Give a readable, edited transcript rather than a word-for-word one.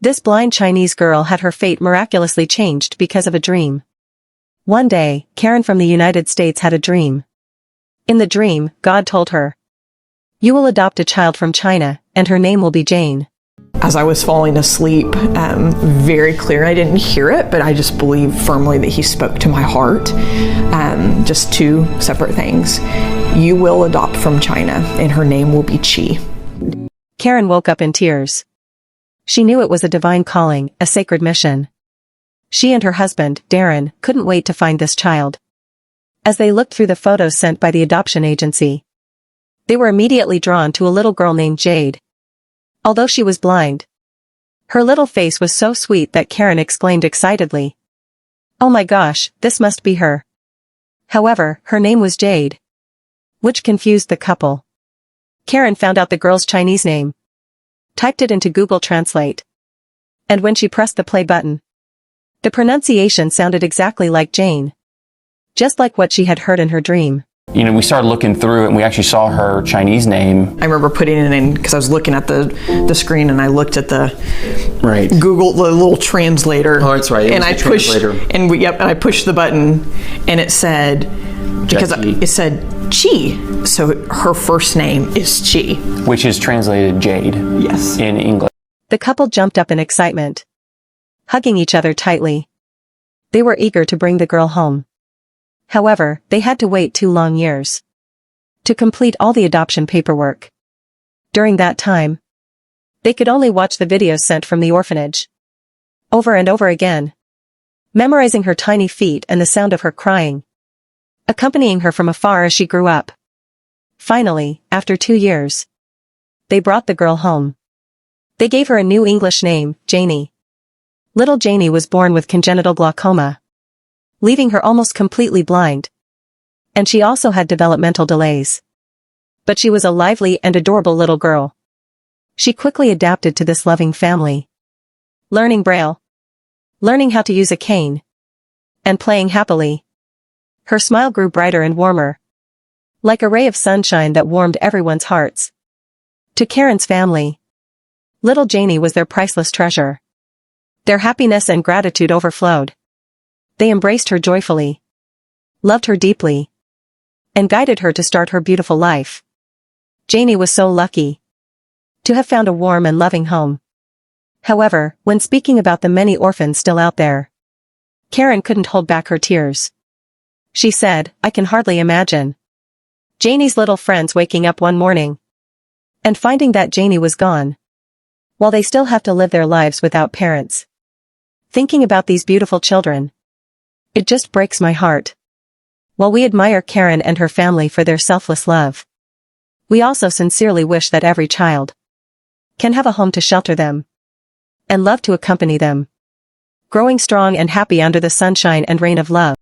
This blind Chinese girl had her fate miraculously changed because of a dream. One day, Karen from the United States had a dream. In the dream, God told her, "You will adopt a child from China, and her name will be Jane." As I was falling asleep, very clear, I didn't hear it, but I just believe firmly that he spoke to my heart. Just two separate things. You will adopt from China, and her name will be Chi. Karen woke up in tears. She knew it was a divine calling, a sacred mission. She and her husband, Darren, couldn't wait to find this child. As they looked through the photos sent by the adoption agency, they were immediately drawn to a little girl named Jade. Although she was blind, her little face was so sweet that Karen exclaimed excitedly, "Oh my gosh, this must be her." However, her name was Jade, which confused the couple. Karen found out the girl's Chinese name, typed it into Google Translate, and when she pressed the play button, the pronunciation sounded exactly like Jane, just like what she had heard in her dream. We started looking through it and we actually saw her Chinese name. I remember putting it in because I was looking at the screen and I looked at the Right. Google, the little translator. Oh, that's right. And I pushed, and I pushed the button and it said, because it said Chi. So her first name is Chi. Which is translated Jade. Yes. In English. The couple jumped up in excitement, hugging each other tightly. They were eager to bring the girl home. However, they had to wait 2 long years to complete all the adoption paperwork. During that time, they could only watch the videos sent from the orphanage over and over again, memorizing her tiny feet and the sound of her crying, accompanying her from afar as she grew up. Finally, after 2 years, they brought the girl home. They gave her a new English name, Janie. Little Janie was born with congenital glaucoma, leaving her almost completely blind. And she also had developmental delays. But she was a lively and adorable little girl. She quickly adapted to this loving family, learning Braille, learning how to use a cane, and playing happily. Her smile grew brighter and warmer, like a ray of sunshine that warmed everyone's hearts. To Karen's family, little Janie was their priceless treasure. Their happiness and gratitude overflowed. They embraced her joyfully, loved her deeply, and guided her to start her beautiful life. Janie was so lucky to have found a warm and loving home. However, when speaking about the many orphans still out there, Karen couldn't hold back her tears. She said, "I can hardly imagine Janie's little friends waking up one morning and finding that Janie was gone, while they still have to live their lives without parents. Thinking about these beautiful children, it just breaks my heart." While we admire Karen and her family for their selfless love, we also sincerely wish that every child can have a home to shelter them and love to accompany them, growing strong and happy under the sunshine and rain of love.